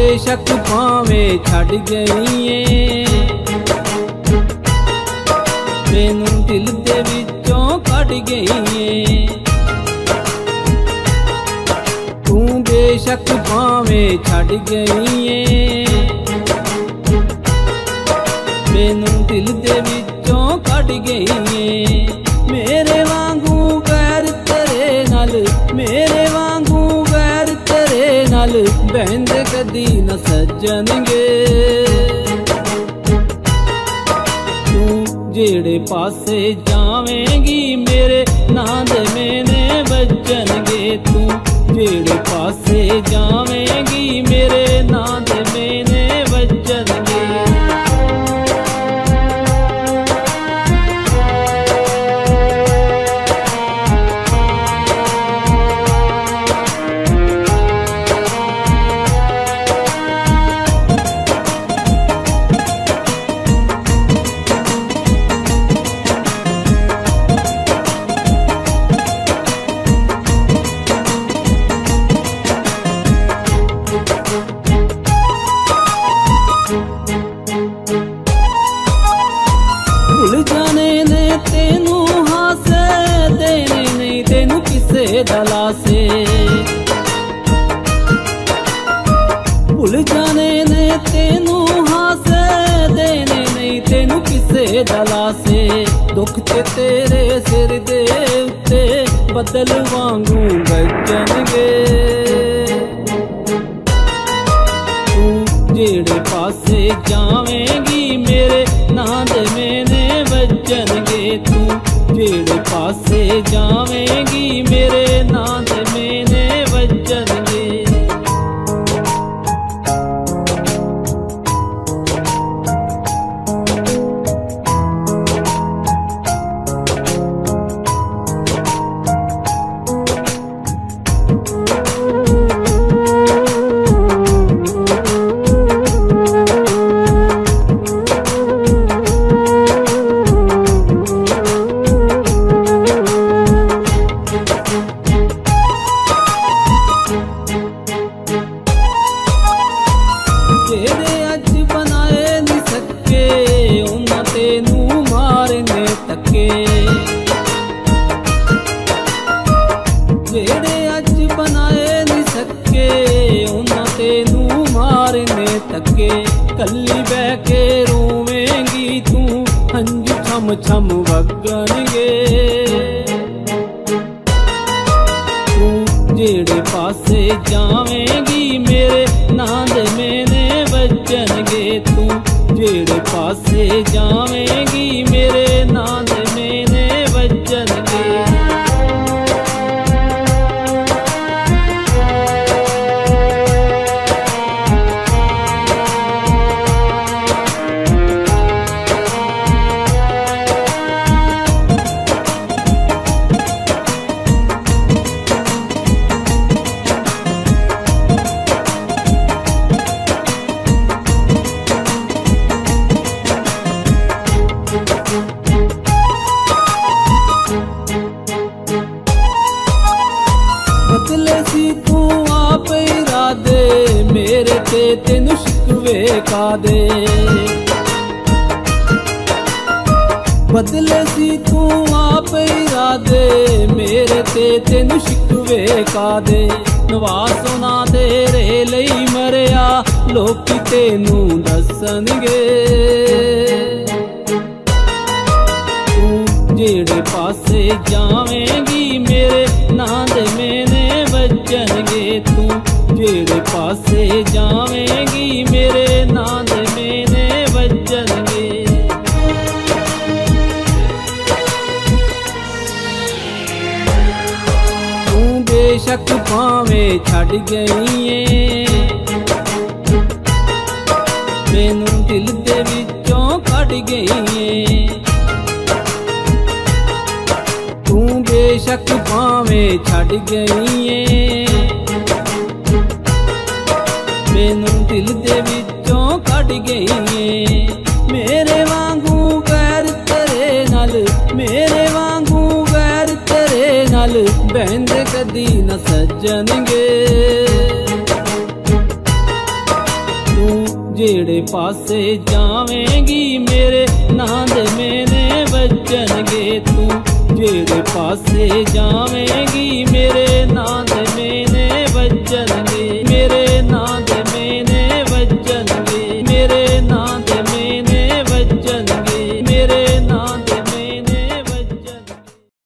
बेशक भावें छड़ गई है, मैनू दिल दे विचों कढ गई है। तू बेशक भावें छड़ गई है, मैनू दिल दे विचों कढ गई है। मेरे वांगू गैर तेरे नाल, मेरे वांगू गैर तेरे नाल बहंदे कदी न सज्जणगे। तू जेड़े पासे जावेंगी मेरे नां दे मेने वजणगे। तू जेड़े पासे जावेंगी मेरे नां दे मेने वजणगे। भुल जाने ने तेनू हासे देने नहीं तेनू किसे दलासे। भुल जाने ने तेनू हासे देने नहीं तेनू किसे दलासे। दुख ते तेरे सिर दे उत्ते बदल वांगू गरजणगे। तू जेड़े पासे जावेंगी मेरे नां दे मेने वजणगे। तू जेड़े पासे जावेंगी मेरे नां दे मेने वजणगे। जेड़े अज बनाए नहीं सके उन्हां तेनू मारने तके। जेड़े अज बनाए नहीं सके उन्हां तेनू मारने तके। कल्ली बह के रोवेंगी तू हंझू छम छम वगणगे। तू जेड़े पासे जावेंगी मेरे नां दे मेने वजणगे। तू जेड़े पासे जावेंगी मेरे नां दे मेने वजणगे। बदले सी तू आप इरादे मेरे ते तेनू शिकवे कादे। बदले सी तू आप इरादे मेरे ते तेनू शिकवे कादे। नवासों ना तेरे लई मरिया लोकी तेनू दसणगे। जेड़े पासे जावेंगी मेरे नां दे मेने वजणगे। तू जेड़े पासे जावेंगी मेरे नां दे मेने वजणगे। तू बेशक भावें छड़ गई है, मैनू दिल दे विचों कढ गई है। तू बेशक भावें छड़ गई है, मैनू दिल दे विचों कढ गई है। मेरे वांगू गैर तेरे नाल, मेरे वांगू गैर तेरे नाल बहंदे कदी न सज्जणगे। ਜਿਹੜੇ ਪਾਸੇ ਜਾਵੇਂਗੀ ਮੇਰੇ ਨਾਂ ਦੇ ਮੇਨੇ ਵੱਜਣਗੇ ਤੂੰ ਜਿਹੜੇ ਪਾਸੇ ਜਾਵੇਂਗੀ ਮੇਰੇ ਨਾਂ ਦੇ ਮੇਨੇ